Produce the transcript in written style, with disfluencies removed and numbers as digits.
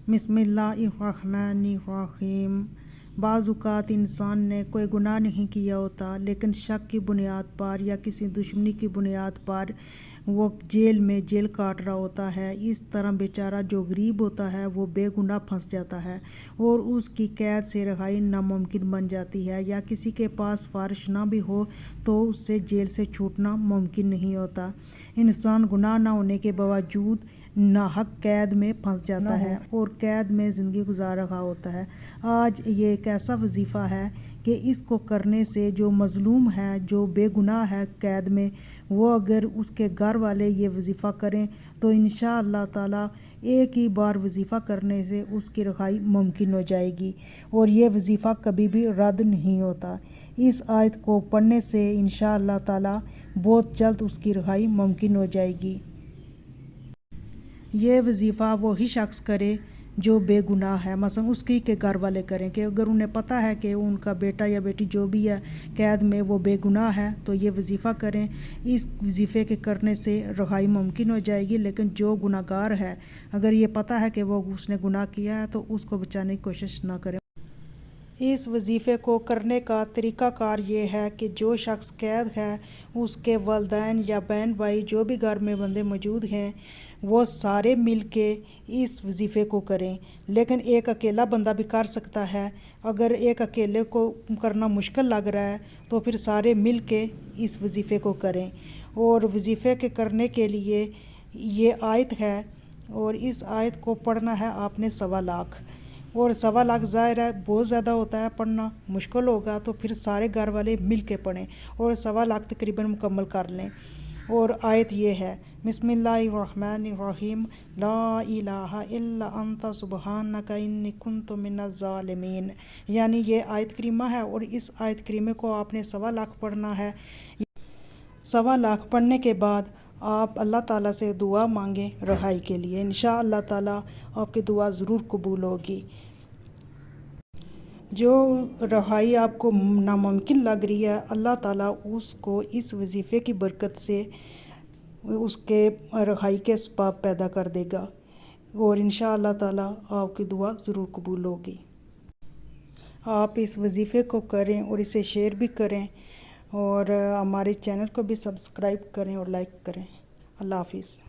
बिस्मिल्लाहिर्रहमानिर्रहीम। बाज़ औक़ात इंसान ने कोई गुनाह नहीं किया होता, लेकिन शक की बुनियाद पर या किसी दुश्मनी की बुनियाद पर वो जेल में जेल काट रहा होता है। इस तरह बेचारा जो गरीब होता है वो बेगुनाह फंस जाता है और उसकी कैद से रिहाई नामुमकिन बन जाती है, या किसी के पास फारिश ना भी हो तो उससे जेल से छूटना मुमकिन नहीं होता। इंसान गुनाह ना होने के बावजूद नाहक कैद में फंस जाता है और कैद में ज़िंदगी गुजार रहा होता है। आज ये एक ऐसा वजीफ़ा है कि इसको करने से जो मज़लूम है, जो बेगुनाह है कैद में, वो अगर उसके घर वाले ये वजीफ़ा करें तो इंशाअल्लाह ताला एक ही बार वजीफ़ा करने से उसकी रिहाई मुमकिन हो जाएगी और ये वजीफ़ा कभी भी रद्द नहीं होता। इस आयत को पढ़ने से इंशाअल्लाह ताला बहुत जल्द उसकी रिहाई मुमकिन हो जाएगी। ये वजीफ़ा वही शख्स करे जो बेगुनाह है, मसलन उसकी के घर वाले करें कि अगर उन्हें पता है कि उनका बेटा या बेटी जो भी है कैद में वो बेगुनाह है तो ये वजीफ़ा करें। इस वजीफ़े के करने से रिहाई मुमकिन हो जाएगी। लेकिन जो गुनाहगार है, अगर ये पता है कि वो उसने गुनाह किया है तो उसको बचाने की कोशिश ना करें। इस वजीफ़े को करने का तरीक़ाकार ये है कि जो शख्स कैद है उसके वालिदैन या बहन भाई जो भी घर में बंदे मौजूद हैं वो सारे मिल के इस वजीफ़े को करें। लेकिन एक अकेला बंदा भी कर सकता है। अगर एक अकेले को करना मुश्किल लग रहा है तो फिर सारे मिल के इस वजीफ़े को करें। और वजीफ़े के करने के लिए ये आयत है और इस आयत को पढ़ना है आपने 1.25 लाख, और 1.25 लाख ज़ाहिर है बहुत ज़्यादा होता है, पढ़ना मुश्किल होगा तो फिर सारे घर वाले मिल के पढ़ें और 1.25 लाख तकरीबन मुकम्मल कर लें। और आयत ये है, बिस्मिल्लाहिर्रहमानिर्रहीम, ला इलाहा इल्ला अंता सुब्हानका इन्नी कुन्तु मिनज़ ज़ालिमीन। यानी ये आयत करीमा है और इस आयत करीमे को आपने 1.25 लाख पढ़ना है। 1.25 लाख पढ़ने के बाद आप अल्लाह ताला से दुआ मांगें रिहाई के लिए, इंशाअल्लाह ताला आपकी दुआ ज़रूर कबूल होगी। जो रिहाई आपको नामुमकिन लग रही है, अल्लाह ताला उसको इस वजीफ़े की बरकत से उसके रिहाई के असबाब पैदा कर देगा और इंशाअल्लाह ताला आपकी दुआ ज़रूर कबूल होगी। आप इस वजीफ़े को करें और इसे शेयर भी करें और हमारे चैनल को भी सब्सक्राइब करें और लाइक करें। अल्लाह हाफिज़।